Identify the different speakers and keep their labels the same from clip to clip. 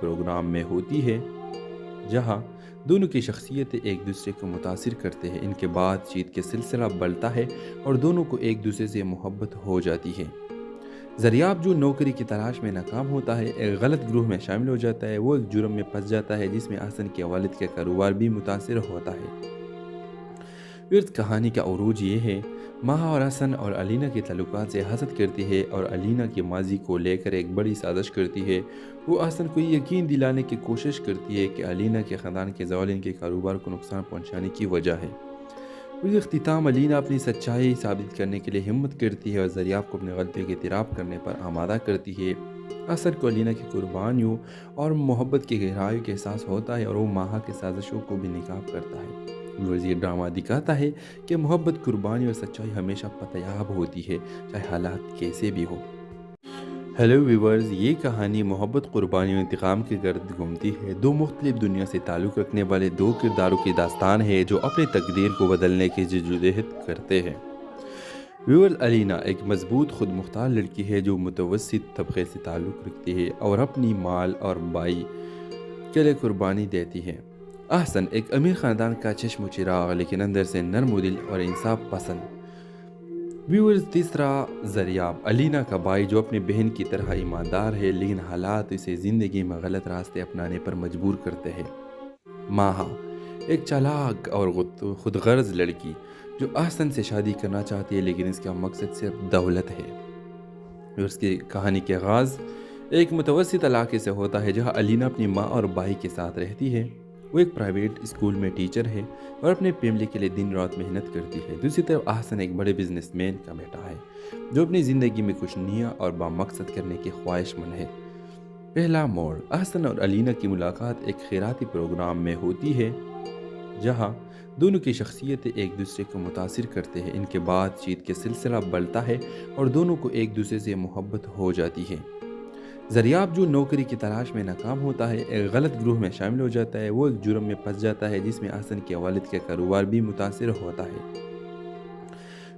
Speaker 1: Programme میں ہوتی ہے جہاں دونوں کی شخصیتیں ایک دوسرے کو متاثر کرتے ہیں۔ ان کے بات چیت کے سلسلہ بڑھتا ہے اور دونوں کو ایک دوسرے سے محبت ہو جاتی ہے۔ زریاب جو نوکری کی تلاش میں ناکام ہوتا ہے، ایک غلط گروہ میں شامل ہو جاتا ہے، وہ ایک جرم میں پھنس جاتا ہے جس میں احسن کے والد کا کاروبار بھی متاثر ہوتا ہے۔ ورد کہانی کا عروج یہ ہے، ماہا اور حسن اور علینا کے تعلقات سے حسد کرتی ہے اور علینا کے ماضی کو لے کر ایک بڑی سازش کرتی ہے۔ وہ حسن کو یہ یقین دلانے کی کوشش کرتی ہے کہ علینا کے خاندان کے زوال ان کے کاروبار کو نقصان پہنچانے کی وجہ ہے۔ اس اختتام علینا اپنی سچائی ثابت کرنے کے لیے ہمت کرتی ہے اور زریاب کو اپنی غلطی کے اعتراف کرنے پر آمادہ کرتی ہے۔ حسن کو علینا کی قربانیوں اور محبت کی گہرائیوں کا احساس ہوتا ہے اور وہ ماہا کی سازشوں کو بھی ناکام کرتا ہے۔ یہ ڈرامہ دکھاتا ہے کہ محبت، قربانی اور سچائی ہمیشہ پتیاب ہوتی ہے، چاہے حالات کیسے بھی ہو۔ ہیلو ویورز، یہ کہانی محبت، قربانی اور انتقام کے گرد گھومتی ہے۔ دو مختلف دنیا سے تعلق رکھنے والے دو کرداروں کی داستان ہے جو اپنی تقدیر کو بدلنے کی جدوجہد کرتے ہیں۔ ویورز، علینا ایک مضبوط، خود مختار لڑکی ہے جو متوسط طبقے سے تعلق رکھتی ہے اور اپنی مال اور بائی کے لیے قربانی دیتی ہے۔ احسن ایک امیر خاندان کا چشم و چراغ، لیکن اندر سے نرم و دل اور انصاف پسند۔ ویورز، تیسرا زریاب، علینا کا بھائی جو اپنی بہن کی طرح ایماندار ہے، لیکن حالات اسے زندگی میں غلط راستے اپنانے پر مجبور کرتے ہیں۔ ماہا ایک چالاک اور خود غرض لڑکی جو احسن سے شادی کرنا چاہتی ہے، لیکن اس کا مقصد صرف دولت ہے۔ اس کی کہانی کے آغاز ایک متوسط علاقے سے ہوتا ہے جہاں علینا اپنی ماں اور بھائی کے ساتھ رہتی ہے۔ وہ ایک پرائیویٹ اسکول میں ٹیچر ہے اور اپنے فیملی کے لیے دن رات محنت کرتی ہے۔ دوسری طرف احسن ایک بڑے بزنس مین کا بیٹا ہے جو اپنی زندگی میں کچھ نیا اور بامقصد کرنے کی خواہش مند ہے۔ پہلا موڑ، احسن اور علینا کی ملاقات ایک خیراتی پروگرام میں ہوتی ہے جہاں دونوں کی شخصیتیں ایک دوسرے کو متاثر کرتے ہیں۔ ان کے بات چیت کے سلسلہ بڑھتا ہے اور دونوں کو ایک دوسرے سے محبت ہو جاتی ہے۔ زریاب جو نوکری کی تلاش میں ناکام ہوتا ہے، ایک غلط گروہ میں شامل ہو جاتا ہے، وہ ایک جرم میں پھنس جاتا ہے جس میں احسن کے والد کا کاروبار بھی متاثر ہوتا ہے۔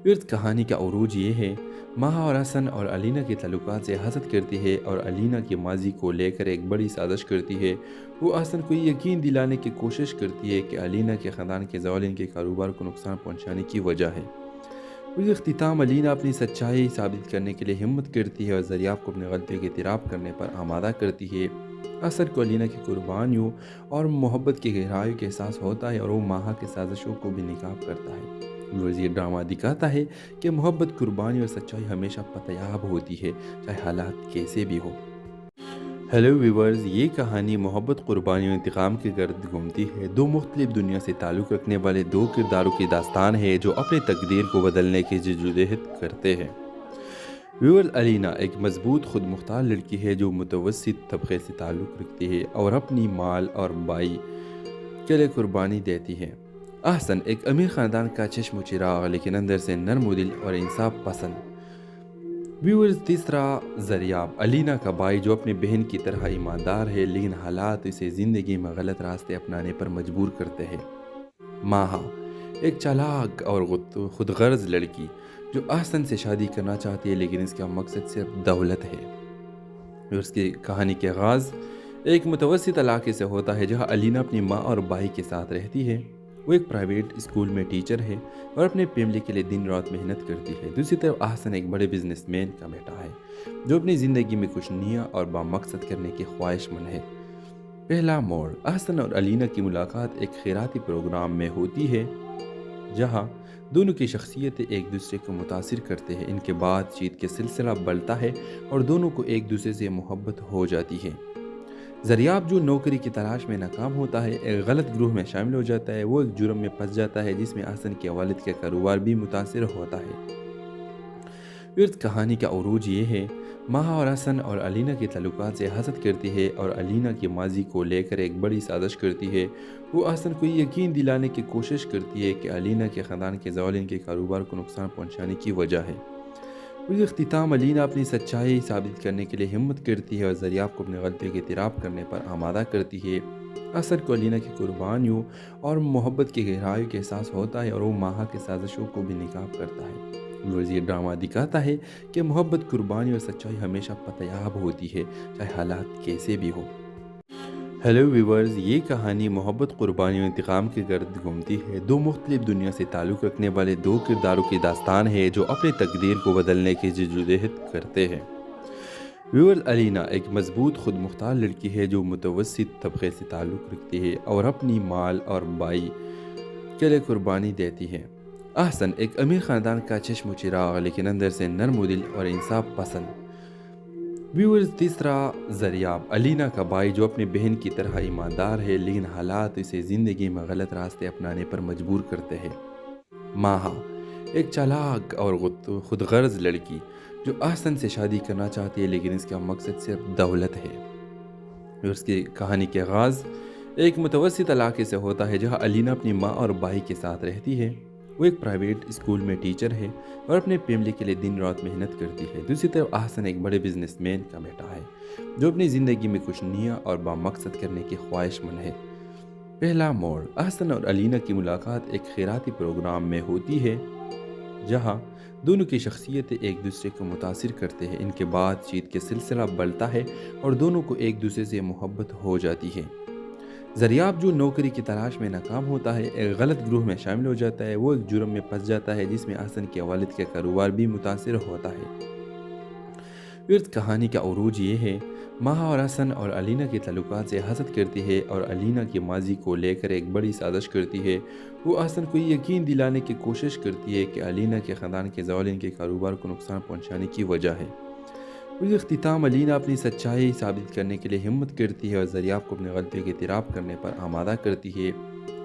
Speaker 1: ورد کہانی کا عروج یہ ہے، ماہا اور حسن اور علینا کے تعلقات سے حسد کرتی ہے اور علینا کے ماضی کو لے کر ایک بڑی سازش کرتی ہے۔ وہ حسن کو یہ یقین دلانے کی کوشش کرتی ہے کہ علینا کے خاندان کے زوال ان کے کاروبار کو نقصان پہنچانے کی وجہ ہے۔ اس اختتام علینا اپنی سچائی ثابت کرنے کے لیے ہمت کرتی ہے اور زریاب کو اپنی غلطی کے اعتراف کرنے پر آمادہ کرتی ہے۔ حسن کو علینا کی قربانیوں اور محبت کی گہرائیوں کا احساس ہوتا ہے اور وہ ماہا کی سازشوں کو بھی ناکام کرتا ہے۔ یہ ڈرامہ دکھاتا ہے کہ محبت، قربانی اور سچائی ہمیشہ پتیاب ہوتی ہے، چاہے حالات کیسے بھی ہو۔ ہیلو ویورز، یہ کہانی محبت، قربانی اور انتقام کے گرد گھومتی ہے۔ دو مختلف دنیا سے تعلق رکھنے والے دو کرداروں کی داستان ہے جو اپنی تقدیر کو بدلنے کی جدوجہد کرتے ہیں۔ ویورز، علینا ایک مضبوط، خود مختار لڑکی ہے جو متوسط طبقے سے تعلق رکھتی ہے اور اپنی مال اور بائی کے لیے قربانی دیتی ہے۔ احسن ایک امیر خاندان کا چشم و چراغ، لیکن اندر سے نرم و دل اور انصاف پسند۔ ویورز، تیسرا زریاب، علینا کا بھائی جو اپنی بہن کی طرح ایماندار ہے، لیکن حالات اسے زندگی میں غلط راستے اپنانے پر مجبور کرتے ہیں۔ ماہا ایک چالاک اور خود غرض لڑکی جو احسن سے شادی کرنا چاہتی ہے، لیکن اس کا مقصد صرف دولت ہے۔ اس کی کہانی کے آغاز ایک متوسط علاقے سے ہوتا ہے جہاں علینا اپنی ماں اور بھائی کے ساتھ رہتی ہے۔ وہ ایک پرائیویٹ اسکول میں ٹیچر ہے اور اپنے فیملی کے لیے دن رات محنت کرتی ہے۔ دوسری طرف احسن ایک بڑے بزنس مین کا بیٹا ہے جو اپنی زندگی میں کچھ نیا اور بامقصد کرنے کی خواہش مند ہے۔ پہلا موڑ، احسن اور علینا کی ملاقات ایک خیراتی پروگرام میں ہوتی ہے جہاں دونوں کی شخصیتیں ایک دوسرے کو متاثر کرتے ہیں۔ ان کے بات چیت کے سلسلہ بڑھتا ہے اور دونوں کو ایک دوسرے سے محبت ہو جاتی ہے۔ زریاب جو نوکری کی تلاش میں ناکام ہوتا ہے، ایک غلط گروہ میں شامل ہو جاتا ہے، وہ ایک جرم میں پھنس جاتا ہے جس میں احسن کے والد کا کاروبار بھی متاثر ہوتا ہے۔ ورد کہانی کا عروج یہ ہے، ماہا اور حسن اور علینا کے تعلقات سے حسد کرتی ہے اور علینا کے ماضی کو لے کر ایک بڑی سازش کرتی ہے۔ وہ احسن کو یہ یقین دلانے کی کوشش کرتی ہے کہ علینا کے خاندان کے زوال ان کے کاروبار کو نقصان پہنچانے کی وجہ ہے۔ اس اختتام علینا اپنی سچائی ثابت کرنے کے لیے ہمت کرتی ہے اور زریاب کو اپنی غلطی کے اعتراف کرنے پر آمادہ کرتی ہے۔ حسن کو علینا کی قربانیوں اور محبت کی گہرائیوں کا احساس ہوتا ہے اور وہ ماہا کی سازشوں کو بھی ناکام کرتا ہے۔ یہ ڈرامہ دکھاتا ہے کہ محبت، قربانی اور سچائی ہمیشہ پتیاب ہوتی ہے، چاہے حالات کیسے بھی ہو۔ हेलो व्यूवर्स, ये कहानी मोहब्बत, कुर्बानी और इंतकाम के गर्द घूमती है। दो मुख्तलिफ दुनिया से ताल्लुक़ रखने वाले दो किरदारों की दास्तान है जो अपनी तकदीर को बदलने की जद्दोजहद करते हैं। व्यूअर्स, अलीना एक मजबूत खुद मुख्तार लड़की है जो मुतवस्सित तबके से ताल्लुक़ रखती है और अपनी माल और बाई के लिए कुर्बानी देती है। अहसन एक अमीर ख़ानदान का चश्म चिराग, लेकिन अंदर से नर्म दिल और इंसाफ पसंद। व्यूअर्स, तीसरा ज़रियाब, अलीना का भाई जो अपनी बहन की तरह ईमानदार है, लेकिन हालात इसे ज़िंदगी में गलत रास्ते अपनाने पर मजबूर करते हैं। माहा एक चालाक और खुदगर्ज लड़की जो अहसन से शादी करना चाहती है, लेकिन इसका मकसद सिर्फ दौलत है। और उसकी कहानी के आगाज़ एक मुतवस्सित इलाके से होता है जहाँ अलीना अपनी माँ और भाई के साथ रहती है। वो एक प्राइवेट स्कूल में टीचर है और अपने फैमिली के लिए दिन रात मेहनत करती है। दूसरी तरफ अहसन एक बड़े बिजनेसमैन का बेटा है जो अपनी ज़िंदगी में कुछ नया और बामकसद करने की ख्वाहिशमंद है। पहला मोड़, अहसन और अलीना की मुलाकात एक खैराती प्रोग्राम में होती है जहाँ दोनों की शख्सियतें एक दूसरे को मुतासिर करते हैं। इनके बातचीत के सिलसिला बढ़ता है और दोनों को एक दूसरे से मोहब्बत हो जाती है। ज़रियाब जो नौकरी की तलाश में नाकाम होता है, एक गलत ग्रुप में शामिल हो जाता है। वो एक जुर्म में फंस जाता है जिसमें अहसन के वालिद का कारोबार भी मुतासिर होता है। फिर कहानी का उरूज ये है, माहा और हसन और अलीना के ताल्लुकात से हसद करती है और अलीना के माजी को लेकर एक बड़ी साजिश करती है। वो हसन को यकीन दिलाने की कोशिश करती है कि अलीना के ख़ानदान के ज़वाल इनके कारोबार को नुकसान पहुँचाने की वजह है। उस अख्तिताम अलीना अपनी सच्चाई साबित करने के लिए हिम्मत करती है और ज़रियाब को अपनी गलती के इतराफ़ करने पर आमादा करती है।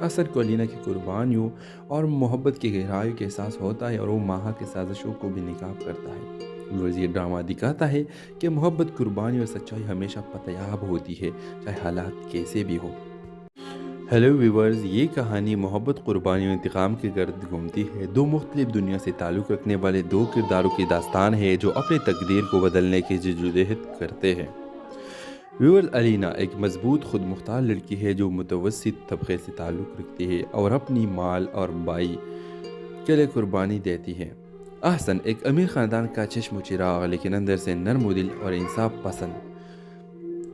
Speaker 1: असर को अलीना की कुर्बानियों और मोहब्बत की गहराई के एहसास होता है और वो माहा के साजिशों को भी निकाब करता है। ये ड्रामा दिखाता है कि मोहब्बत, कुर्बानी और सच्चाई हमेशा पतयाब होती है, चाहे हालात कैसे भी हो। हेलो व्यूवर्स, ये कहानी मोहब्बत, कुर्बानी और इंतकाम के गर्द घूमती है। दो मुख्तलिफ दुनिया से ताल्लुक़ रखने वाले दो किरदारों की दास्तान है जो अपनी तकदीर को बदलने की जद्दोजहद करते हैं। व्यूअर्स, अलीना एक मजबूत खुद मुख्तार लड़की है जो मुतवस्सित तबके से ताल्लुक़ रखती है और अपनी माल और बाई के लिए कुर्बानी देती है। अहसन एक अमीर ख़ानदान का चश्म चिराग, लेकिन अंदर से नर्म दिल और इंसाफ पसंद।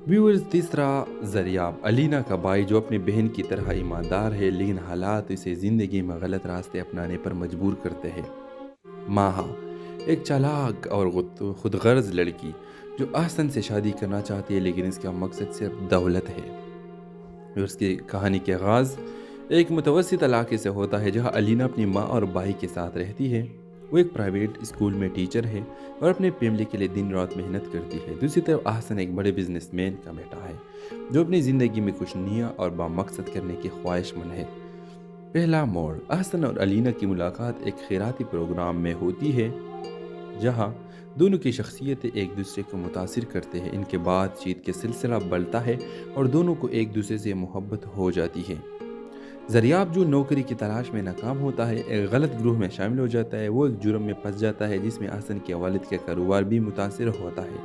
Speaker 1: व्यूअर्स, तीसरा ज़रियाब, अलीना का भाई जो अपनी बहन की तरह ईमानदार है, लेकिन हालात इसे ज़िंदगी में गलत रास्ते अपनाने पर मजबूर करते हैं। माहा एक चालाक और खुदगर्ज लड़की जो अहसन से शादी करना चाहती है, लेकिन इसका मकसद सिर्फ दौलत है। और उसकी कहानी के आगाज़ एक मुतवस्सित इलाके से होता है जहाँ अलीना अपनी माँ और भाई के साथ रहती है। वो एक प्राइवेट स्कूल में टीचर है और अपने फैमिली के लिए दिन रात मेहनत करती है। दूसरी तरफ अहसन एक बड़े बिजनेसमैन का बेटा है जो अपनी ज़िंदगी में कुछ नया और बामकसद करने की ख्वाहिशमंद है। पहला मोड़, अहसन और अलीना की मुलाकात एक खैराती प्रोग्राम में होती है जहाँ दोनों की शख्सियतें एक दूसरे को मुतासिर करते हैं। इनके बातचीत के सिलसिला बढ़ता है और दोनों को एक दूसरे से मोहब्बत हो जाती है। ज़रियाब जो नौकरी की तलाश में नाकाम होता है, एक गलत ग्रुप में शामिल हो जाता है। वो एक जुर्म में फंस जाता है जिसमें अहसन के वालिद का कारोबार भी मुतासिर होता है।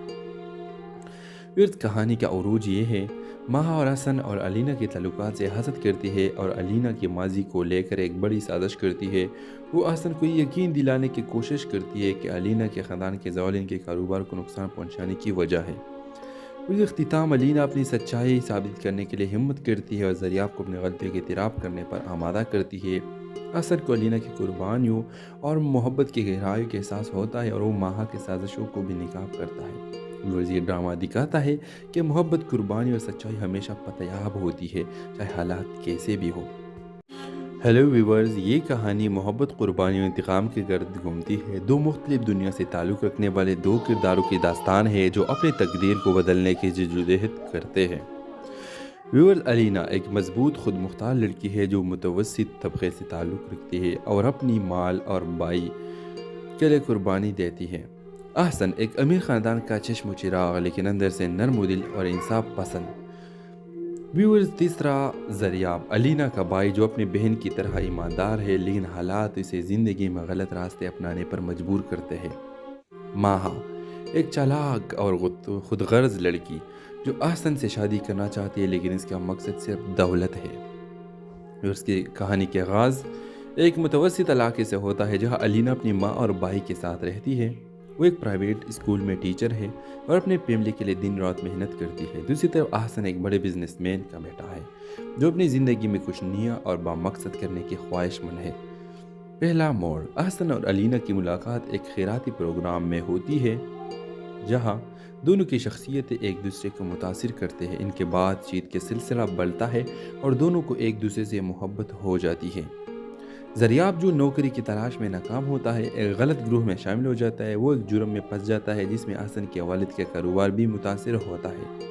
Speaker 1: फिर कहानी का उरूज ये है, माहा और हसन और अलीना के ताल्लुकात से हसद करती है और अलीना के माजी को लेकर एक बड़ी साजिश करती है। वो हसन को यकीन दिलाने की कोशिश करती है कि अलीना के ख़ानदान के ज़वाल इनके कारोबार को नुकसान पहुँचाने की वजह है। उस अख्तिताम अलीना अपनी सच्चाई साबित करने के लिए हिम्मत करती है और ज़रियाब को अपनी गलती के इतराफ़ करने पर आमादा करती है। असर को अलीना की कुर्बानियों और मोहब्बत की गहराई के एहसास होता है और वो माहा के साजिशों को भी निकाब करता है। ये ड्रामा दिखाता है कि मोहब्बत, कुर्बानी और सच्चाई हमेशा पतयाब होती है, चाहे हालात कैसे भी हो। हेलो व्यूवर्स, ये कहानी मोहब्बत, कुर्बानी और इंतकाम के गर्द घूमती है। दो मुख्तलिफ दुनिया से ताल्लुक़ रखने वाले दो किरदारों की दास्तान है जो अपनी तकदीर को बदलने की जद्दोजहद करते हैं। व्यूअर्स, अलीना एक मजबूत खुद मुख्तार लड़की है जो मुतवस्सित तबके से ताल्लुक़ रखती है और अपनी माल और बाई के लिए कुर्बानी देती है। अहसन एक अमीर ख़ानदान का चश्म चिराग, लेकिन अंदर से नर्म दिल और इंसाफ पसंद। व्यूअर्स, तीसरा ज़रियाब, अलीना का भाई जो अपनी बहन की तरह ईमानदार है, लेकिन हालात इसे ज़िंदगी में गलत रास्ते अपनाने पर मजबूर करते हैं। माहा एक चालाक और खुदगर्ज लड़की जो अहसन से शादी करना चाहती है, लेकिन इसका मकसद सिर्फ दौलत है। और उसकी कहानी के आगाज़ एक मुतवस्सित इलाके से होता है जहाँ अलीना अपनी माँ और भाई के साथ रहती है। वो एक प्राइवेट स्कूल में टीचर है और अपने फैमिली के लिए दिन रात मेहनत करती है। दूसरी तरफ अहसन एक बड़े बिजनेसमैन का बेटा है जो अपनी ज़िंदगी में कुछ नया और बामकसद करने की ख्वाहिशमंद है। पहला मोड़, अहसन और अलीना की मुलाकात एक खैराती प्रोग्राम में होती है जहां दोनों की शख्सियतें एक दूसरे को मुतासिर करते हैं। इनके बातचीत के सिलसिला बढ़ता है और दोनों को एक दूसरे से मोहब्बत हो जाती है। ज़रियाब जो नौकरी की तलाश में नाकाम होता है, एक गलत ग्रुह में शामिल हो जाता है। वो एक जुर्म में फंस जाता है जिसमें अहसन के वालिद का कारोबार भी मुतासिर होता है।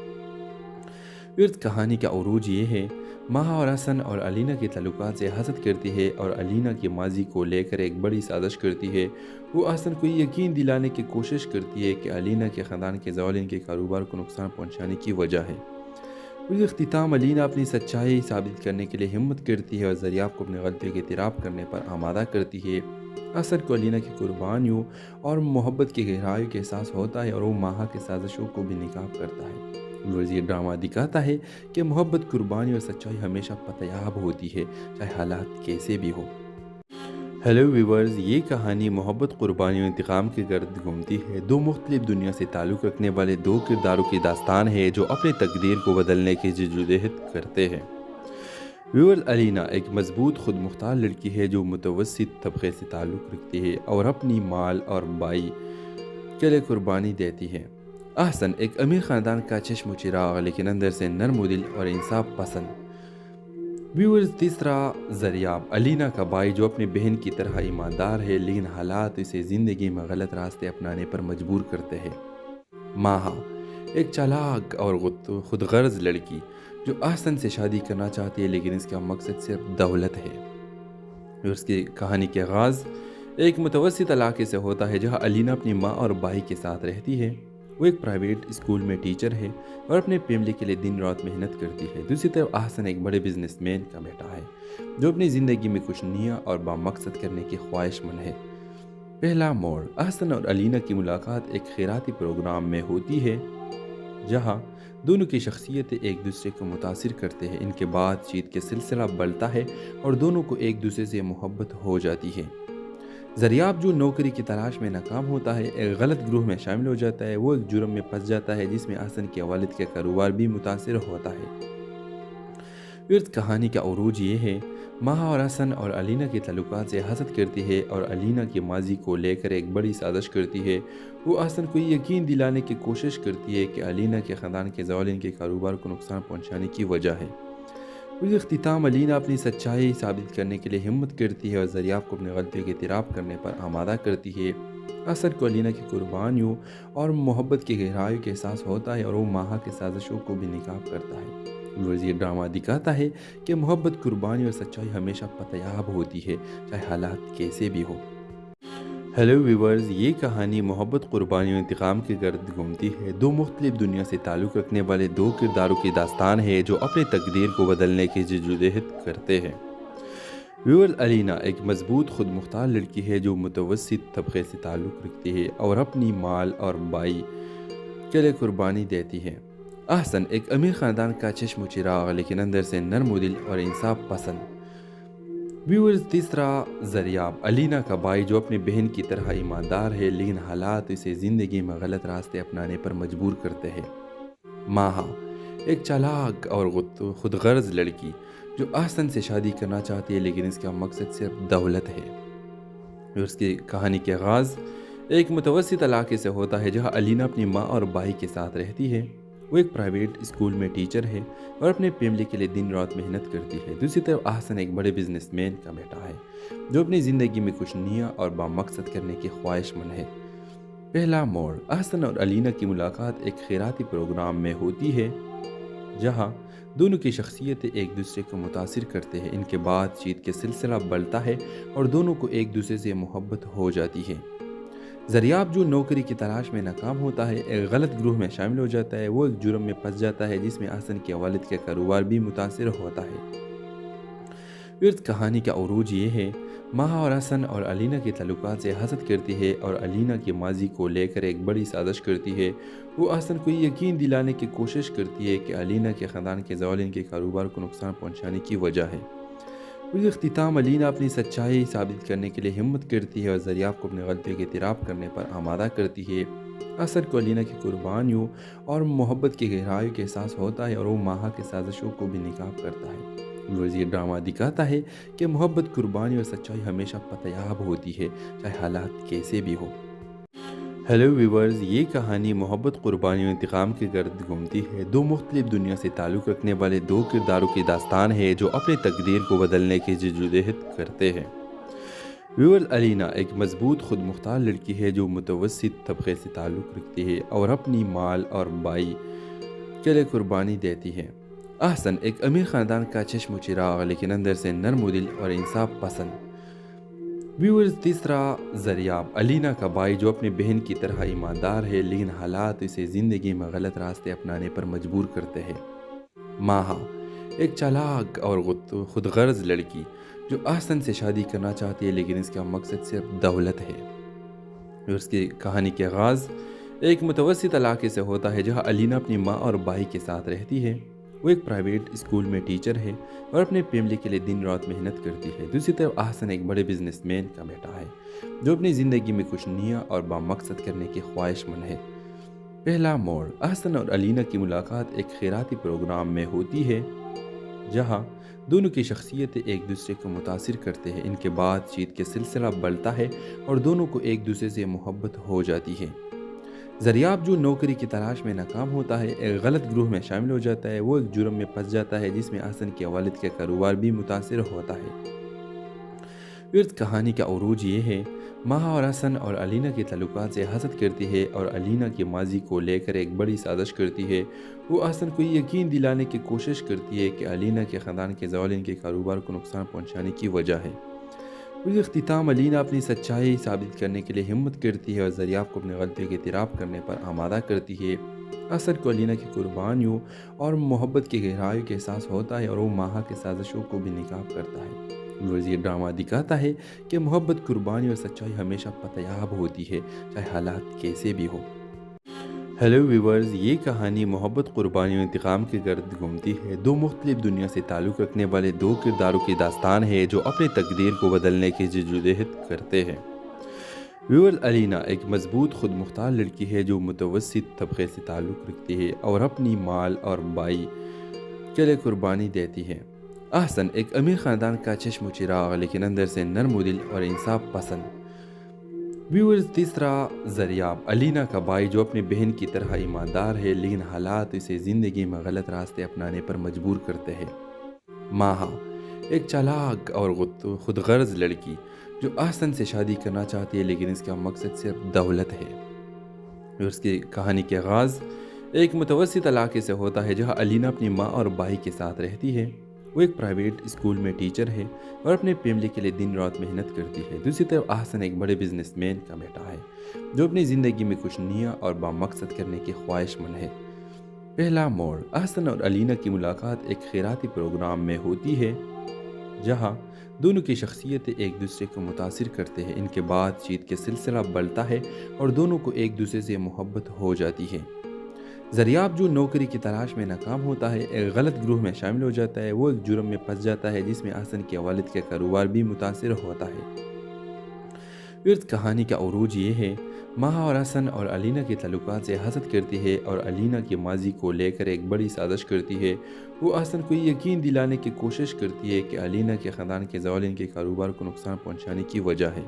Speaker 1: फिर कहानी का उरूज ये है, माहा और हसन और अलीना के ताल्लुकात से हसद करती है और अलीना के माजी को लेकर एक बड़ी साजिश करती है। वो हसन को यकीन दिलाने की कोशिश करती है कि अलीना के ख़ानदान के ज़वाल इनके कारोबार को नुकसान पहुंचाने की वजह है। फिर इख्तिताम अलीना अपनी सच्चाई साबित करने के लिए हिम्मत करती है और ज़रियाब को अपनी गलतियों के इतराफ़ करने पर आमादा करती है। हसन को अलीना की कुर्बानियों और मोहब्बत की गहराई का एहसास होता है और वो माहा की साजिशों को भी निकाब करता है। ये ड्रामा दिखाता है कि मोहब्बत, कुर्बानी और सच्चाई हमेशा पतयाब होती है, चाहे हालात कैसे भी हो। हेलो व्यूवर्स, ये कहानी मोहब्बत, कुर्बानी और इंतकाम के गर्द घूमती है। दो मुख्तलिफ दुनिया से ताल्लुक़ रखने वाले दो किरदारों की दास्तान है जो अपनी तकदीर को बदलने की जद्दोजहद करते हैं। व्यूवर्स, अलीना एक मजबूत खुद मुख्तार लड़की है जो मुतवस्सित तबके से ताल्लुक़ रखती है और अपनी माल और बाई के लिए कुर्बानी देती है। अहसन एक अमीर ख़ानदान का चश्म चिराग लेकिन अंदर से नर्म दिल और इंसाफ पसंद। व्यूअर्स, तीसरा ज़रियाब अलीना का भाई जो अपनी बहन की तरह ईमानदार है लेकिन हालात इसे ज़िंदगी में गलत रास्ते अपनाने पर मजबूर करते हैं। माहा एक चालाक और खुदगर्ज लड़की जो अहसन से शादी करना चाहती है लेकिन इसका मकसद सिर्फ दौलत है। उसकी कहानी के आगाज़ एक मुतवस्सित इलाके से होता है जहाँ अलीना अपनी माँ और भाई के साथ रहती है। वो एक प्राइवेट स्कूल में टीचर है और अपने फैमिली के लिए दिन रात मेहनत करती है। दूसरी तरफ अहसन एक बड़े बिजनेसमैन का बेटा है जो अपनी ज़िंदगी में कुछ नया और बामकसद करने की ख्वाहिशमंद है। पहला मोड़, अहसन और अलीना की मुलाकात एक खैराती प्रोग्राम में होती है जहां दोनों की शख्सियतें एक दूसरे को मुतासिर करते हैं। इनके बातचीत के सिलसिला बढ़ता है और दोनों को एक दूसरे से मोहब्बत हो जाती है। ज़रियाब जो नौकरी की तलाश में नाकाम होता है, एक गलत ग्रुह में शामिल हो जाता है। वो एक जुर्म में फंस जाता है जिसमें अहसन के वालिद का कारोबार भी मुतासिर होता है। फिर कहानी का उरूज ये है, माहा और हसन और अलीना के ताल्लुकात से हसद करती है और अलीना के माजी को लेकर एक बड़ी साजिश करती है। वो अहसन को यकीन दिलाने की कोशिश करती है कि अलीना के ख़ानदान के ज़वाल इनके कारोबार को नुकसान पहुंचाने की वजह है। फिर इख्तिताम अलीना अपनी सच्चाई साबित करने के लिए हिम्मत करती है और ज़रियाब को अपनी गलतियों के इतराफ़ करने पर आमादा करती है। अहसन को अलीना की कुर्बानियों और मोहब्बत की गहराई का एहसास होता है और वो माहा की साजिशों को भी निकाब करता है। ये ड्रामा दिखाता है कि मोहब्बत, कुर्बानी और सच्चाई हमेशा पतयाब होती है, चाहे हालात कैसे भी हो। हेलो व्यूवर्स, ये कहानी मोहब्बत, कुर्बानी और इंतकाम के गर्द घूमती है। दो मुख्तलिफ दुनिया से ताल्लुक़ रखने वाले दो किरदारों की दास्तान है जो अपनी तकदीर को बदलने की जद्दोजहद करते हैं। व्यूअर्स, अलीना एक मजबूत खुद मुख्तार लड़की है जो मुतवस्सित तबके से ताल्लुक़ रखती है और अपनी माल और बाई के लिए कुर्बानी देती है। अहसन एक अमीर ख़ानदान का चश्म चिराग लेकिन अंदर से नर्म दिल और इंसाफ पसंद। व्यूअर्स, तीसरा ज़रियाब अलीना का भाई जो अपनी बहन की तरह ईमानदार है लेकिन हालात इसे ज़िंदगी में गलत रास्ते अपनाने पर मजबूर करते हैं। माहा एक चालाक और खुदगर्ज लड़की जो अहसन से शादी करना चाहती है लेकिन इसका मकसद सिर्फ दौलत है। उसकी कहानी के आगाज़ एक मुतवस्सित इलाके से होता है जहाँ अलीना अपनी माँ और भाई के साथ रहती है। वो एक प्राइवेट स्कूल में टीचर है और अपने फैमिली के लिए दिन रात मेहनत करती है। दूसरी तरफ अहसन एक बड़े बिजनेसमैन का बेटा है जो अपनी ज़िंदगी में कुछ नया और बामकसद करने की ख्वाहिशमंद है। पहला मोड़, अहसन और अलीना की मुलाकात एक खैराती प्रोग्राम में होती है जहां दोनों की शख्सियतें एक दूसरे को मुतासिर करते हैं। इनके बातचीत के सिलसिला बढ़ता है और दोनों को एक दूसरे से मोहब्बत हो जाती है। ज़रियाब जो नौकरी की तलाश में नाकाम होता है, एक गलत ग्रुह में शामिल हो जाता है। वो एक जुर्म में फंस जाता है जिसमें अहसन के वालिद का कारोबार भी मुतासिर होता है। फिर कहानी का उरूज ये है, माहा और हसन और अलीना के ताल्लुकात से हसद करती है और अलीना के माजी को लेकर एक बड़ी साजिश करती है। वो अहसन को यकीन दिलाने की कोशिश करती है कि अलीना के ख़ानदान के ज़वाल इनके कारोबार को नुकसान पहुंचाने की वजह है। اس اختتام علینا اپنی سچائی ثابت کرنے کے لیے ہمت کرتی ہے اور ذریعہ کو اپنی غلطیوں کے اعتراف کرنے پر آمادہ کرتی ہے۔ اثر کو علینا کی قربانیوں اور محبت کی گہرائیوں کے احساس ہوتا ہے اور وہ ماہا کی سازشوں کو بھی ناکام کرتا ہے۔ یہ ڈرامہ دکھاتا ہے کہ محبت، قربانی اور سچائی ہمیشہ پتیاب ہوتی ہے، چاہے حالات کیسے بھی ہو۔ ہیلو ویورز، یہ کہانی محبت، قربانی اور انتقام کے گرد گھومتی ہے۔ دو مختلف دنیا سے تعلق رکھنے والے دو کرداروں کی داستان ہے جو اپنی تقدیر کو بدلنے کی جدوجہد کرتے ہیں۔ ویورز، علینا ایک مضبوط، خود مختار لڑکی ہے جو متوسط طبقے سے تعلق رکھتی ہے اور اپنی مال اور بائی کے لیے قربانی دیتی ہے۔ احسن ایک امیر خاندان کا چشم و چراغ، لیکن اندر سے نرم دل اور انصاف پسند۔ ویورز، تیسرا ذریعہ علینا کا بھائی جو اپنی بہن کی طرح ایماندار ہے، لیکن حالات اسے زندگی میں غلط راستے اپنانے پر مجبور کرتے ہیں۔ ماہا ایک چالاک اور خود غرض لڑکی جو احسن سے شادی کرنا چاہتی ہے، لیکن اس کا مقصد صرف دولت ہے۔ اس کی کہانی کے آغاز ایک متوسط علاقے سے ہوتا ہے جہاں علینا اپنی ماں اور بھائی کے ساتھ رہتی ہے۔ وہ ایک پرائیویٹ اسکول میں ٹیچر ہے اور اپنے فیملی کے لیے دن رات محنت کرتی ہے۔ دوسری طرف احسن ایک بڑے بزنس مین کا بیٹا ہے جو اپنی زندگی میں کچھ نیا اور بامقصد کرنے کی خواہش مند ہے۔ پہلا موڑ، احسن اور علینا کی ملاقات ایک خیراتی پروگرام میں ہوتی ہے جہاں دونوں کی شخصیتیں ایک دوسرے کو متاثر کرتے ہیں۔ ان کے بات چیت کے سلسلہ بڑھتا ہے اور دونوں کو ایک دوسرے سے محبت ہو جاتی ہے۔ ذریعہ جو نوکری کی تلاش میں ناکام ہوتا ہے، ایک غلط گروہ میں شامل ہو جاتا ہے۔ وہ ایک جرم میں پھنس جاتا ہے جس میں احسن کے والد کا کاروبار بھی متاثر ہوتا ہے۔ پھر کہانی کا عروج یہ ہے، ماہا اور احسن اور علینا کے تعلقات سے حسد کرتی ہے اور علینا کے ماضی کو لے کر ایک بڑی سازش کرتی ہے۔ وہ احسن کو یہ یقین دلانے کی کوشش کرتی ہے کہ علینا کے خاندان کے زوال ان کے کاروبار کو نقصان پہنچانے کی وجہ ہے۔ اس اختتام علینا اپنی سچائی ثابت کرنے کے لیے ہمت کرتی ہے اور ذریعہ کو اپنی غلطیوں کے اعتراف کرنے پر آمادہ کرتی ہے۔ اثر کو علینا کی قربانیوں اور محبت کی گہرائیوں کے احساس ہوتا ہے اور وہ ماہا کی سازشوں کو بھی ناکام کرتا ہے۔ یہ ڈرامہ دکھاتا ہے کہ محبت، قربانی اور سچائی ہمیشہ پتیاب ہوتی ہے، چاہے حالات کیسے بھی ہو۔ ہیلو ویورز، یہ کہانی محبت، قربانی اور انتقام کے گرد گھومتی ہے۔ دو مختلف دنیا سے تعلق رکھنے والے دو کرداروں کی داستان ہے جو اپنی تقدیر کو بدلنے کی جدوجہد کرتے ہیں۔ ویورز، علینا ایک مضبوط، خود مختار لڑکی ہے جو متوسط طبقے سے تعلق رکھتی ہے اور اپنی مال اور بائی کے لیے قربانی دیتی ہے۔ احسن ایک امیر خاندان کا چشم و چراغ، لیکن اندر سے نرم دل اور انصاف پسند۔ ویورز، تیسرا ذریعہ علینا کا بھائی جو اپنی بہن کی طرح ایماندار ہے، لیکن حالات اسے زندگی میں غلط راستے اپنانے پر مجبور کرتے ہیں۔ ماہا ایک چالاک اور خود غرض لڑکی جو احسن سے شادی کرنا چاہتی ہے، لیکن اس کا مقصد صرف دولت ہے۔ اس کی کہانی کے آغاز ایک متوسط علاقے سے ہوتا ہے جہاں علینا اپنی ماں اور بھائی کے ساتھ رہتی ہے۔ وہ ایک پرائیویٹ اسکول میں ٹیچر ہے اور اپنے فیملی کے لیے دن رات محنت کرتی ہے۔ دوسری طرف احسن ایک بڑے بزنس مین کا بیٹا ہے جو اپنی زندگی میں کچھ نیا اور بامقصد کرنے کی خواہش مند ہے۔ پہلا موڑ، احسن اور علینا کی ملاقات ایک خیراتی پروگرام میں ہوتی ہے جہاں دونوں کی شخصیتیں ایک دوسرے کو متاثر کرتے ہیں۔ ان کے بات چیت کے سلسلہ بڑھتا ہے اور دونوں کو ایک دوسرے سے محبت ہو جاتی ہے۔ ذریعہ جو نوکری کی تلاش میں ناکام ہوتا ہے، ایک غلط گروہ میں شامل ہو جاتا ہے۔ وہ ایک جرم میں پھنس جاتا ہے جس میں احسن کے والد کا کاروبار بھی متاثر ہوتا ہے۔ پھر کہانی کا عروج یہ ہے، ماہا اور احسن اور علینا کے تعلقات سے حسد کرتی ہے اور علینا کے ماضی کو لے کر ایک بڑی سازش کرتی ہے۔ وہ احسن کو یہ یقین دلانے کی کوشش کرتی ہے کہ علینا کے خاندان کے زوال ان کے کاروبار کو نقصان پہنچانے کی وجہ ہے۔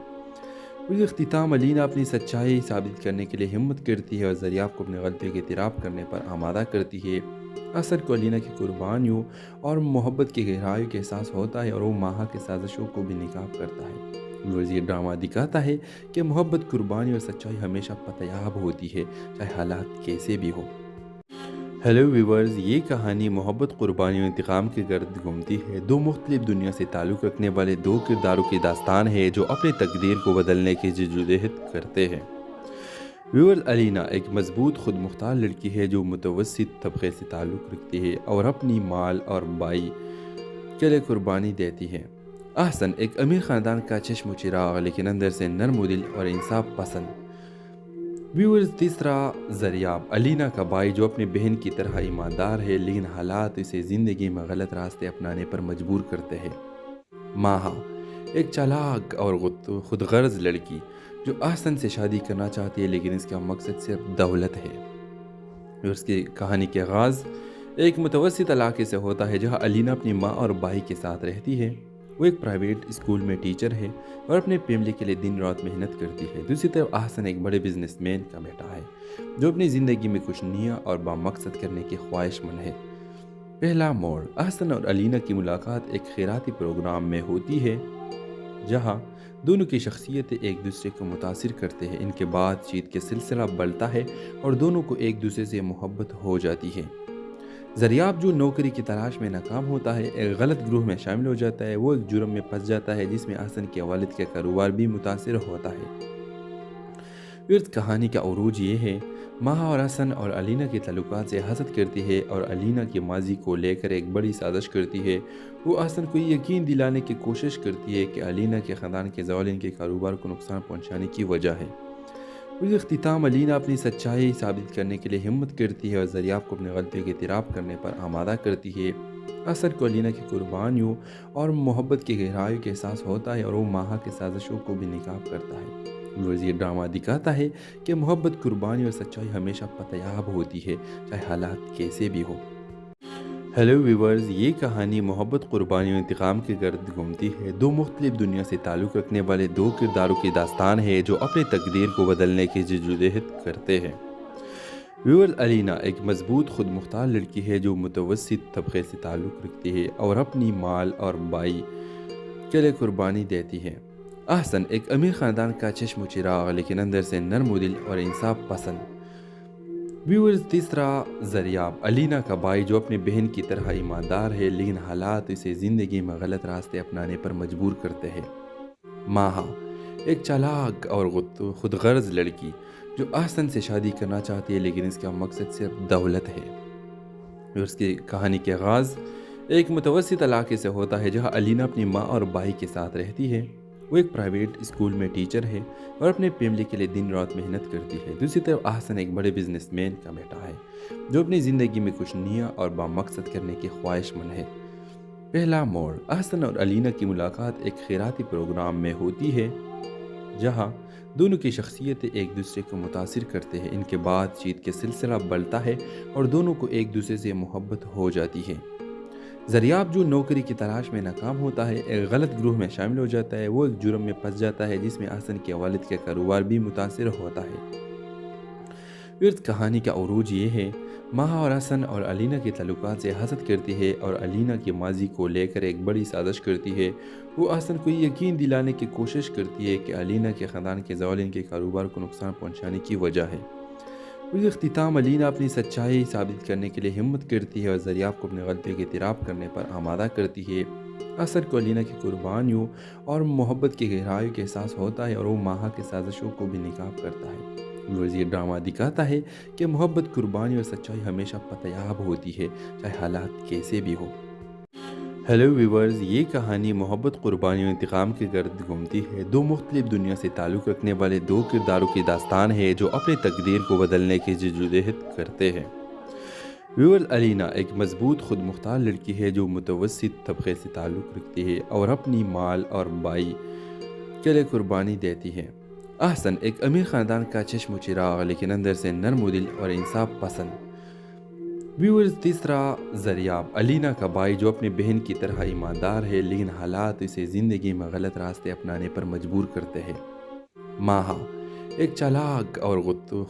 Speaker 1: اس اختتام علینا اپنی سچائی ثابت کرنے کے لیے ہمت کرتی ہے اور ذریعہ کو اپنی غلطیوں کے اعتراف کرنے پر آمادہ کرتی ہے۔ اثر کو علینا کی قربانیوں اور محبت کی گہرائیوں کے احساس ہوتا ہے اور وہ ماہا کی سازشوں کو بھی ناکام کرتا ہے۔ یہ ڈرامہ دکھاتا ہے کہ محبت، قربانی اور سچائی ہمیشہ پتیاب ہوتی ہے، چاہے حالات کیسے بھی ہو۔ ہیلو ویورز، یہ کہانی محبت، قربانی اور انتقام کے گرد گھومتی ہے۔ دو مختلف دنیا سے تعلق رکھنے والے دو کرداروں کی داستان ہے جو اپنی تقدیر کو بدلنے کی جدوجہد کرتے ہیں۔ ویورز، علینا ایک مضبوط، خود مختار لڑکی ہے جو متوسط طبقے سے تعلق رکھتی ہے اور اپنی مال اور بائی کے لیے قربانی دیتی ہے۔ احسن ایک امیر خاندان کا چشم و چراغ، لیکن اندر سے نرم دل اور انصاف پسند۔ ویورز، تیسرا ذریعہ علینا کا بھائی جو اپنی بہن کی طرح ایماندار ہے، لیکن حالات اسے زندگی میں غلط راستے اپنانے پر مجبور کرتے ہیں۔ माहा एक चालाक और खुदगर्ज लड़की जो अहसन से शादी करना चाहती है, लेकिन इसका मकसद सिर्फ दौलत है। और उसकी कहानी के आगाज़ एक मुतवस्सित इलाके से होता है, जहाँ अलीना अपनी माँ और भाई के साथ रहती है। वो एक प्राइवेट स्कूल में टीचर है और अपने फैमिली के लिए दिन रात मेहनत करती है। दूसरी तरफ अहसन एक बड़े बिजनेसमैन का बेटा है, जो अपनी ज़िंदगी में कुछ नया और बामकसद करने की ख्वाहिशमंद है। पहला मोड़, अहसन और अलीना की मुलाकात एक खैराती प्रोग्राम में होती है, जहाँ दोनों की शख्सियतें एक दूसरे को मुतासिर करते हैं। इनके बातचीत के सिलसिला बढ़ता है और दोनों को एक दूसरे से मोहब्बत हो जाती है। ज़रियाब जो नौकरी की तलाश में नाकाम होता है, एक गलत ग्रुह में शामिल हो जाता है। वो एक जुर्म में फंस जाता है जिसमें अहसन के वालिद का कारोबार भी मुतासिर होता है। फिर कहानी का उरूज ये है, माहा और हसन और अलीना के ताल्लुकात से हसद करती है और अलीना के माजी को लेकर एक बड़ी साजिश करती है। वो हसन को यकीन दिलाने की कोशिश करती है कि अलीना के ख़ानदान के ज़वाल इनके कारोबार को नुकसान पहुंचाने की वजह है। फिर इख्तिताम अलीना अपनी सच्चाई साबित करने के लिए हिम्मत करती है और ज़रियाब को अपनी गलतियों के इतराफ़ करने पर आमादा करती है। हसन को अलीना की कुर्बानियों और मोहब्बत की गहराई का एहसास होता है और वो माहा की साजिशों को भी निकाब करता है। ये ड्रामा दिखाता है कि मोहब्बत, कुर्बानी और सच्चाई हमेशा पतयाब होती है, चाहे हालात कैसे भी हो। हेलो व्यूवर्स, ये कहानी मोहब्बत, कुर्बानी और इंतकाम के गर्द घूमती है। दो मुख्तलिफ दुनिया से ताल्लुक़ रखने वाले दो किरदारों की दास्तान है, जो अपने तकदीर को बदलने की जद्दोजहद करते हैं। व्यूवर्स, अलीना एक मजबूत खुद मुख्तार लड़की है जो मुतवस्सित तबके से ताल्लुक़ रखती है और अपनी माल और भाई के लिए कुर्बानी देती है। अहसन एक अमीर ख़ानदान का चश्म चिराग, लेकिन अंदर से नर्म दिल और इंसाफ पसंद। व्यूअर्स, तीसरा ज़रियाब अलीना का भाई जो अपनी बहन की तरह ईमानदार है, लेकिन हालात इसे ज़िंदगी में गलत रास्ते अपनाने पर मजबूर करते हैं। माहा एक चालाक और खुदगर्ज लड़की जो अहसन से शादी करना चाहती है, लेकिन इसका मकसद सिर्फ दौलत है। और उसकी कहानी के आगाज़ एक मुतवस्सित इलाके से होता है, जहाँ अलीना अपनी माँ और भाई के साथ रहती है। वो एक प्राइवेट स्कूल में टीचर है और अपने फैमिली के लिए दिन रात मेहनत करती है। दूसरी तरफ अहसन एक बड़े बिजनेसमैन का बेटा है, जो अपनी ज़िंदगी में कुछ नया और बामकसद करने की ख्वाहिशमंद है। पहला मोड़, अहसन और अलीना की मुलाकात एक खैराती प्रोग्राम में होती है, जहाँ दोनों की शख्सियतें एक दूसरे को मुतासिर करते हैं। इनके बातचीत के सिलसिला बढ़ता है और दोनों को एक दूसरे से मोहब्बत हो जाती है। ज़रियाब जो नौकरी की तलाश में नाकाम होता है, एक गलत ग्रुह में शामिल हो जाता है। वो एक जुर्म में फंस जाता है जिसमें अहसन के वालिद का कारोबार भी मुतासिर होता है। फिर कहानी का उरूज ये है, माहा और हसन और अलीना के ताल्लुकात से हसद करती है और अलीना के माजी को लेकर एक बड़ी साजिश करती है। वो अहसन को यकीन दिलाने की कोशिश करती है कि अलीना के ख़ानदान के ज़वाल इनके कारोबार को नुकसान पहुंचाने की वजह है। फिर इख्तिताम अलीना अपनी सच्चाई साबित करने के लिए हिम्मत करती है और ज़रियाब को अपनी गलतियों के इतराफ़ करने पर आमादा करती है। असर को अलीना की कुर्बानियों और मोहब्बत की गहराई का एहसास होता है और वो माहा की साजिशों को भी निकाब करता है। ये ड्रामा दिखाता है कि मोहब्बत, कुर्बानी और सच्चाई हमेशा पतयाब होती है, चाहे हालात कैसे भी हो। हेलो व्यूवर्स, ये कहानी मोहब्बत, कुर्बानी और इंतकाम के गर्द घूमती है। दो मुख्तलिफ दुनिया से ताल्लुक़ रखने वाले दो किरदारों की दास्तान है, जो अपने तकदीर को बदलने की जद्दोजहद करते हैं। व्यूअर्स, अलीना एक मजबूत खुद मुख्तार लड़की है जो मुतवस्सित तबके से ताल्लुक़ रखती है और अपनी माल और भाई के लिए कुर्बानी देती है। अहसन एक अमीर ख़ानदान का चश्म चिराग, लेकिन अंदर से नर्म दिल और इंसाफ पसंद। व्यूअर्स, तीसरा ज़रियाब अलीना का भाई जो अपनी बहन की तरह ईमानदार है, लेकिन हालात इसे ज़िंदगी में गलत रास्ते अपनाने पर मजबूर करते हैं। माहा एक चालाक और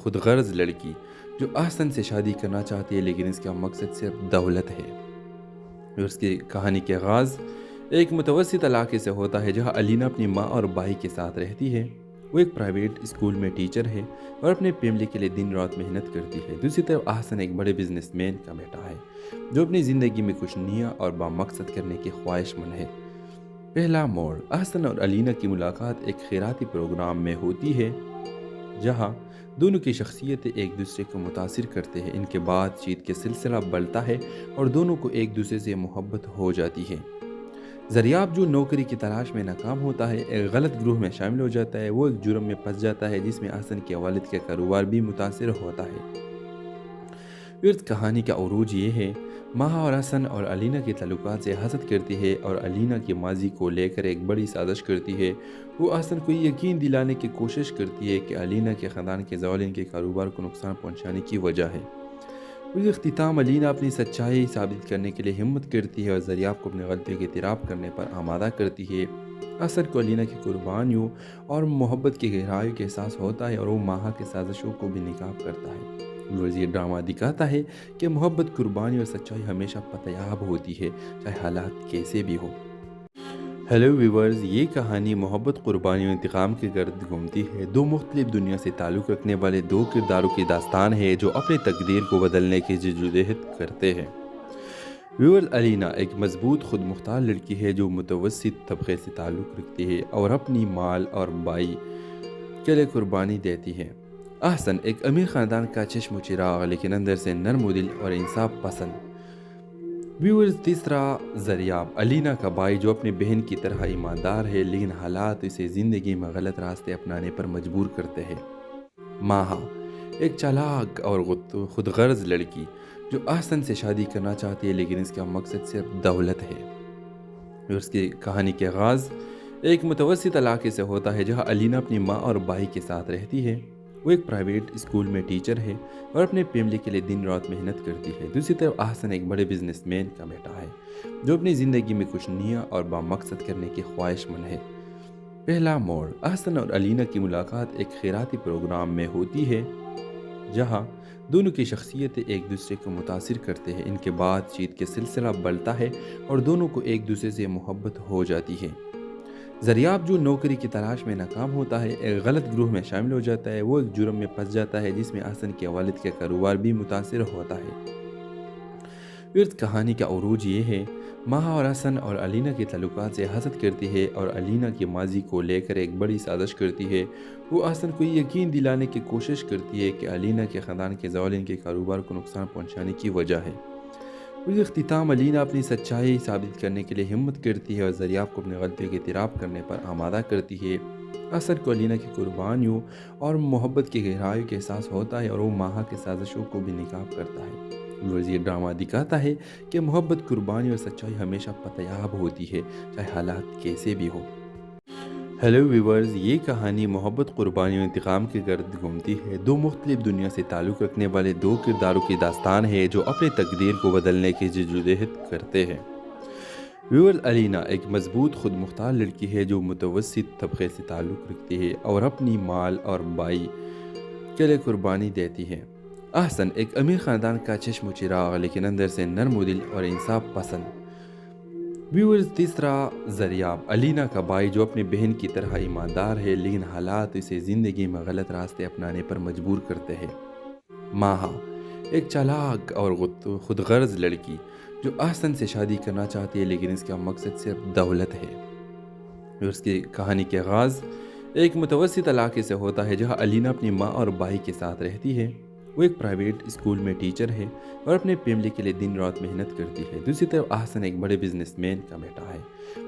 Speaker 1: खुदगर्ज लड़की जो अहसन से शादी करना चाहती है, लेकिन इसका मकसद सिर्फ दौलत है। और उसकी कहानी के आगाज़ एक मुतवस्सित इलाके से होता है, जहाँ अलीना अपनी माँ और भाई के साथ रहती है। वो एक प्राइवेट स्कूल में टीचर है और अपने फैमिली के लिए दिन रात मेहनत करती है। दूसरी तरफ अहसन एक बड़े बिजनेसमैन का बेटा है, जो अपनी ज़िंदगी में कुछ नया और बामकसद करने की ख्वाहिशमंद है। पहला मोड़, अहसन और अलीना की मुलाकात एक खैराती प्रोग्राम में होती है, जहाँ दोनों की शख्सियतें एक दूसरे को मुतासिर करते हैं। इनके बातचीत के सिलसिला बढ़ता है और दोनों को एक दूसरे से मोहब्बत हो जाती है। ज़रियाब जो नौकरी की तलाश में नाकाम होता है, एक गलत ग्रुह में शामिल हो जाता है। वो एक जुर्म में फंस जाता है जिसमें अहसन के वालिद का कारोबार भी मुतासिर होता है। ورد کہانی کا عروج یہ ہے، ماہا اور حسن اور علینا کے تعلقات سے حسد کرتی ہے اور علینا کے ماضی کو لے کر ایک بڑی سازش کرتی ہے۔ وہ حسن کو یہ یقین دلانے کی کوشش کرتی ہے کہ علینا کے خاندان کے زوال ان کے کاروبار کو نقصان پہنچانے کی وجہ ہے۔ اس اختتام علینا اپنی سچائی ثابت کرنے کے لیے ہمت کرتی ہے اور زریاب کو اپنے غلطی کے اعتراف کرنے پر آمادہ کرتی ہے۔ حسن کو علینا کی قربانیوں اور محبت کی گہرائی کا احساس ہوتا ہے اور وہ ماہا کی سازشوں کو بھی ناکام کرتا ہے۔ یہ ڈرامہ دکھاتا ہے کہ محبت، قربانی اور سچائی ہمیشہ پتیاب ہوتی ہے، چاہے حالات کیسے بھی ہو۔ ہیلو ویورز، یہ کہانی محبت، قربانی اور انتقام کے گرد گھومتی ہے۔ دو مختلف دنیا سے تعلق رکھنے والے دو کرداروں کی داستان ہے جو اپنی تقدیر کو بدلنے کی جدوجہد کرتے ہیں۔ ویورز، علینا ایک مضبوط، خود مختار لڑکی ہے جو متوسط طبقے سے تعلق رکھتی ہے اور اپنی مال اور بائی کے لیے قربانی دیتی ہے۔ احسن ایک امیر خاندان کا چشم و چراغ، لیکن اندر سے نرم و دل اور انصاف پسند۔ ویورز، تیسرا زریاب، علینا کا بھائی جو اپنی بہن کی طرح ایماندار ہے، لیکن حالات اسے زندگی میں غلط راستے اپنانے پر مجبور کرتے ہیں۔ ماہا ایک چالاک اور خود غرض لڑکی جو احسن سے شادی کرنا چاہتی ہے، لیکن اس کا مقصد صرف دولت ہے۔ اس کی کہانی کے آغاز ایک متوسط علاقے سے ہوتا ہے جہاں علینا اپنی ماں اور بھائی کے ساتھ رہتی ہے۔ وہ ایک پرائیویٹ اسکول میں ٹیچر ہے اور اپنے فیملی کے لیے دن رات محنت کرتی ہے۔ دوسری طرف احسن ایک بڑے بزنس مین کا بیٹا ہے جو اپنی زندگی میں کچھ نیا اور بامقصد کرنے کی خواہش مند ہے۔ پہلا موڑ، احسن اور علینا کی ملاقات ایک خیراتی پروگرام میں ہوتی ہے جہاں دونوں کی شخصیتیں ایک دوسرے کو متاثر کرتے ہیں۔ ان کے بات چیت کے سلسلہ بڑھتا ہے اور دونوں کو ایک دوسرے سے محبت ہو جاتی ہے۔ زریاب جو نوکری کی تلاش میں ناکام ہوتا ہے، ایک غلط گروہ میں شامل ہو جاتا ہے۔ وہ ایک جرم میں پھنس جاتا ہے جس میں احسن کے والد کا کاروبار بھی متاثر ہوتا ہے۔ ورد کہانی کا عروج یہ ہے، ماہا اور حسن اور علینا کے تعلقات سے حسد کرتی ہے اور علینا کے ماضی کو لے کر ایک بڑی سازش کرتی ہے۔ وہ احسن کو یہ یقین دلانے کی کوشش کرتی ہے کہ علینا کے خاندان کے زوال ان کے کاروبار کو نقصان پہنچانے کی وجہ ہے۔ اس اختتام علینا اپنی سچائی ثابت کرنے کے لیے ہمت کرتی ہے اور زریاب کو اپنے غلطی کے اعتراف کرنے پر آمادہ کرتی ہے۔ حسن کو علینا کی قربانیوں اور محبت کی گہرائی کا احساس ہوتا ہے اور وہ ماہا کی سازشوں کو بھی ناکام کرتا ہے۔ یہ ڈرامہ دکھاتا ہے کہ محبت، قربانی اور سچائی ہمیشہ پتیاب ہوتی ہے، چاہے حالات کیسے بھی ہو۔ ہیلو ویورز، یہ کہانی محبت، قربانی اور انتقام کے گرد گھومتی ہے۔ دو مختلف دنیا سے تعلق رکھنے والے دو کرداروں کی داستان ہے جو اپنی تقدیر کو بدلنے کی جدوجہد کرتے ہیں۔ ویورز، علینا ایک مضبوط، خود مختار لڑکی ہے جو متوسط طبقے سے تعلق رکھتی ہے اور اپنی مال اور بائی کے لیے قربانی دیتی ہے۔ احسن ایک امیر خاندان کا چشم و چراغ، لیکن اندر سے نرم و دل اور انصاف پسند۔ ویورز، تیسرا زریاب، علینا کا بھائی جو اپنی بہن کی طرح ایماندار ہے، لیکن حالات اسے زندگی میں غلط راستے اپنانے پر مجبور کرتے ہیں۔ ماہا ایک چالاک اور خود غرض لڑکی جو احسن سے شادی کرنا چاہتی ہے، لیکن اس کا مقصد صرف دولت ہے۔ اس کی کہانی کے آغاز ایک متوسط علاقے سے ہوتا ہے جہاں علینا اپنی ماں اور بھائی کے ساتھ رہتی ہے۔ وہ ایک پرائیویٹ اسکول میں ٹیچر ہے اور اپنے فیملی کے لیے دن رات محنت کرتی ہے۔ دوسری طرف احسن ایک بڑے بزنس مین کا بیٹا ہے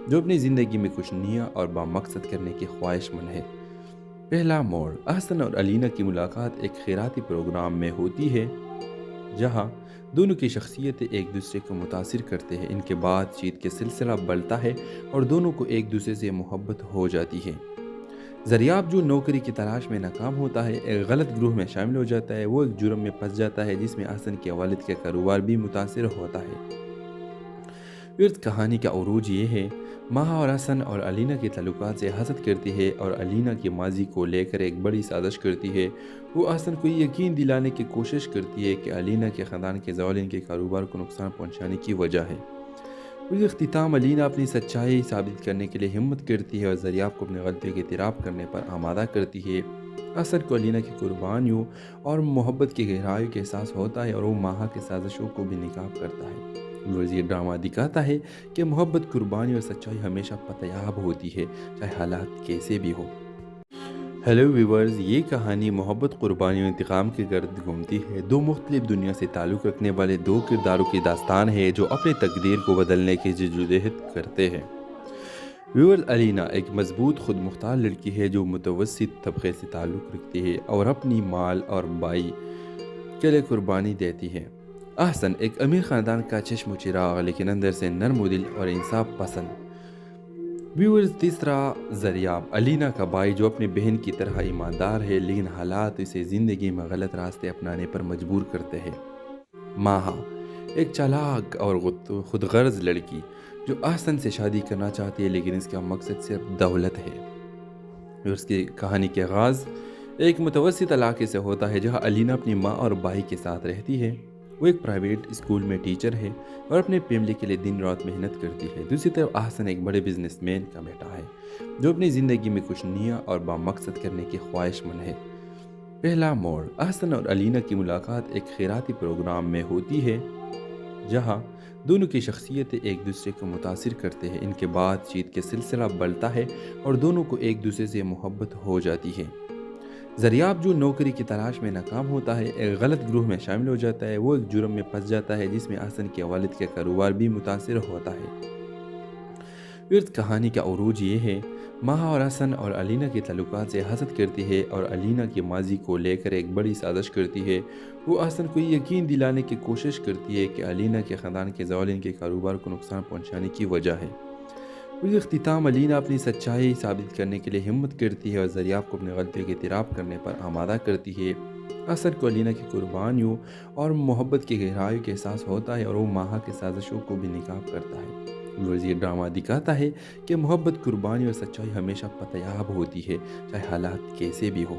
Speaker 1: جو اپنی زندگی میں کچھ نیا اور بامقصد کرنے کی خواہش مند ہے۔ پہلا موڑ، احسن اور علینا کی ملاقات ایک خیراتی پروگرام میں ہوتی ہے جہاں دونوں کی شخصیتیں ایک دوسرے کو متاثر کرتے ہیں۔ ان کے بات چیت کے سلسلہ بڑھتا ہے اور دونوں کو ایک دوسرے سے محبت ہو جاتی ہے۔ زریاب جو نوکری کی تلاش میں ناکام ہوتا ہے، ایک غلط گروہ میں شامل ہو جاتا ہے۔ وہ ایک جرم میں پھنس جاتا ہے جس میں احسن کے والد کا کاروبار بھی متاثر ہوتا ہے۔ ورد کہانی کا عروج یہ ہے، ماہا اور حسن اور علینا کے تعلقات سے حسد کرتی ہے اور علینا کے ماضی کو لے کر ایک بڑی سازش کرتی ہے۔ وہ احسن کو یہ یقین دلانے کی کوشش کرتی ہے کہ علینا کے خاندان کے زوال ان کے کاروبار کو نقصان پہنچانے کی وجہ ہے۔ اس اختتام علینا اپنی سچائی ثابت کرنے کے لیے ہمت کرتی ہے اور زریاب کو اپنے غلطی کے اعتراف کرنے پر آمادہ کرتی ہے۔ حسن کو علینا کی قربانیوں اور محبت کی گہرائی کا احساس ہوتا ہے اور وہ ماہا کی سازشوں کو بھی ناکام کرتا ہے۔ یہ ڈرامہ دکھاتا ہے کہ محبت، قربانی اور سچائی ہمیشہ پتیاب ہوتی ہے، چاہے حالات کیسے بھی ہو۔ ہیلو ویورز، یہ کہانی محبت، قربانی اور انتقام کے گرد گھومتی ہے۔ دو مختلف دنیا سے تعلق رکھنے والے دو کرداروں کی داستان ہے جو اپنی تقدیر کو بدلنے کی جدوجہد کرتے ہیں۔ ویورز، علینا ایک مضبوط، خود مختار لڑکی ہے جو متوسط طبقے سے تعلق رکھتی ہے اور اپنی مال اور بائی کے لیے قربانی دیتی ہے۔ अहसन एक अमीर ख़ानदान का चश्म चिराग, लेकिन अंदर से नर्म दिल और इंसाफ पसंद। व्यूअर्स, तीसरा ज़रियाब, अलीना का भाई जो अपनी बहन की तरह ईमानदार है, लेकिन हालात इसे ज़िंदगी में गलत रास्ते अपनाने पर मजबूर करते हैं। माहा, एक चालाक और खुदगर्ज लड़की जो अहसन से शादी करना चाहती है, लेकिन इसका मकसद सिर्फ दौलत है। और उसकी कहानी के आगाज़ एक मुतवस्सित इलाके से होता है, जहाँ अलीना अपनी माँ और भाई के साथ रहती है। वो एक प्राइवेट स्कूल में टीचर है और अपने फैमिली के लिए दिन रात मेहनत करती है। दूसरी तरफ अहसन एक बड़े बिजनेसमैन का बेटा है, जो अपनी ज़िंदगी में कुछ नया और बामकसद करने की ख्वाहिशमंद है। पहला मोड़, अहसन और अलीना की मुलाकात एक खैराती प्रोग्राम में होती है, जहाँ दोनों की शख्सियतें एक दूसरे को मुतासिर करते हैं। इनके बातचीत के सिलसिला बढ़ता है और दोनों को एक दूसरे से मोहब्बत हो जाती है। ज़रियाब जो नौकरी की तलाश में नाकाम होता है, एक गलत ग्रुप में शामिल हो जाता है। वो एक जुर्म में फंस जाता है जिसमें अहसन के वालिद का कारोबार भी मुतासिर होता है। फिर कहानी का उरूज ये है, माहा और हसन और अलीना के ताल्लुकात से हसद करती है और अलीना के माजी को लेकर एक बड़ी साजिश करती है। वो हसन को यकीन दिलाने की कोशिश करती है कि अलीना के ख़ानदान के ज़वाल इनके कारोबार को नुकसान पहुंचाने की वजह है। फिर इख्तिताम अलीना अपनी सच्चाई साबित करने के लिए हिम्मत करती है और ज़रियाब को अपनी गलतियों के इतराफ़ करने पर आमादा करती है। हसन को अलीना की कुर्बानियों और मोहब्बत की गहराई का एहसास होता है और वो माहा की साजिशों को भी निकाब करता है। ये ड्रामा दिखाता है कि मोहब्बत, कुर्बानी और सच्चाई हमेशा पतयाब होती है, चाहे हालात कैसे भी हो।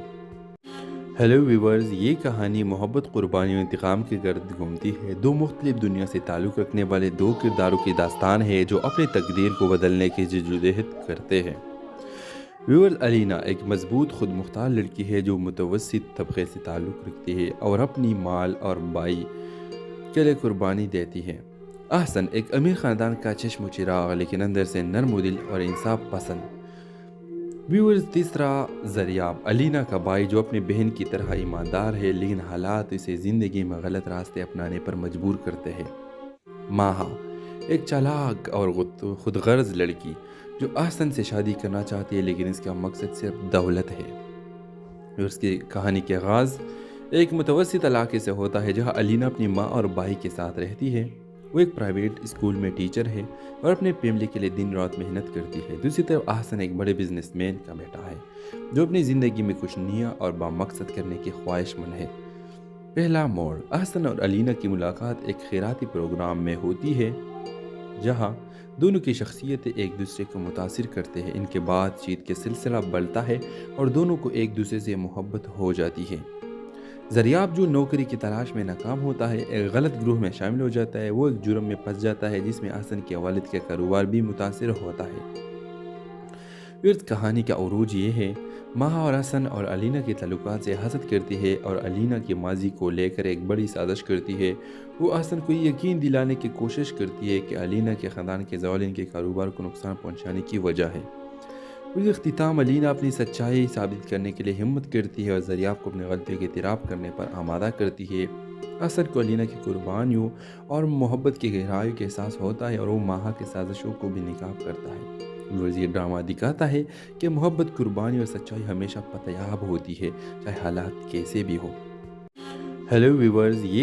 Speaker 1: हेलो व्यूवर्स, ये कहानी मोहब्बत, कुर्बानी और इंतकाम के गर्द घूमती है। दो मुख्तलिफ दुनिया से ताल्लुक़ रखने वाले दो किरदारों की दास्तान है, जो अपने तकदीर को बदलने की जद्दोजहद करते हैं। व्यूवर्स, अलीना एक मजबूत, खुद मुख्तार लड़की है जो मुतवस्सित तबके से ताल्लुक़ रखती है और अपनी माल और भाई के लिए कुर्बानी देती है। अहसन एक अमीर ख़ानदान का चश्म चिराग, लेकिन अंदर से नर्म दिल और इंसाफ पसंद। व्यूअर्स, तीसरा ज़रियाब, अलीना का भाई जो अपनी बहन की तरह ईमानदार है, लेकिन हालात इसे ज़िंदगी में गलत रास्ते अपनाने पर मजबूर करते हैं। माहा, एक चालाक और खुदगर्ज लड़की जो अहसन से शादी करना चाहती है, लेकिन इसका मकसद सिर्फ दौलत है। और उसकी कहानी के आगाज़ एक मुतवस्सित इलाके से होता है, जहाँ अलीना अपनी माँ और भाई के साथ रहती है। वो एक प्राइवेट स्कूल में टीचर है और अपने फैमिली के लिए दिन रात मेहनत करती है। दूसरी तरफ अहसन एक बड़े बिजनेसमैन का बेटा है, जो अपनी ज़िंदगी में कुछ नया और बामकसद करने की ख्वाहिशमंद है। पहला मोड़, अहसन और अलीना की मुलाकात एक खैराती प्रोग्राम में होती है, जहाँ दोनों की शख्सियतें एक दूसरे को मुतासिर करते हैं। इनके बातचीत के सिलसिला बढ़ता है और दोनों को एक दूसरे से मोहब्बत हो जाती है। ज़रियाब जो नौकरी की तलाश में नाकाम होता है, एक गलत ग्रुप में शामिल हो जाता है। वो एक जुर्म में फंस जाता है जिसमें अहसन के वालिद का कारोबार भी मुतासिर होता है। फिर कहानी का उरूज ये है, माहा और हसन और अलीना के ताल्लुकात से हसद करती है और अलीना के माजी को लेकर एक बड़ी साजिश करती है। वो अहसन को यकीन दिलाने की कोशिश करती है कि अलीना के ख़ानदान के ज़वाल इनके कारोबार को नुकसान पहुंचाने की वजह है। फिर इख्तिताम अलीना अपनी सच्चाई साबित करने के लिए हिम्मत करती है और ज़रियाब को अपनी गलतियों के इतराफ़ करने पर आमादा करती है। अहसन को अलीना की कुर्बानियों और मोहब्बत की गहराई का एहसास होता है और वो माहा की साजिशों को भी निकाब करता है। ये ड्रामा दिखाता है कि मोहब्बत, कुर्बानी और सच्चाई हमेशा पतयाब होती है, चाहे हालात कैसे भी हो। हेलो व्यूवर्स, ये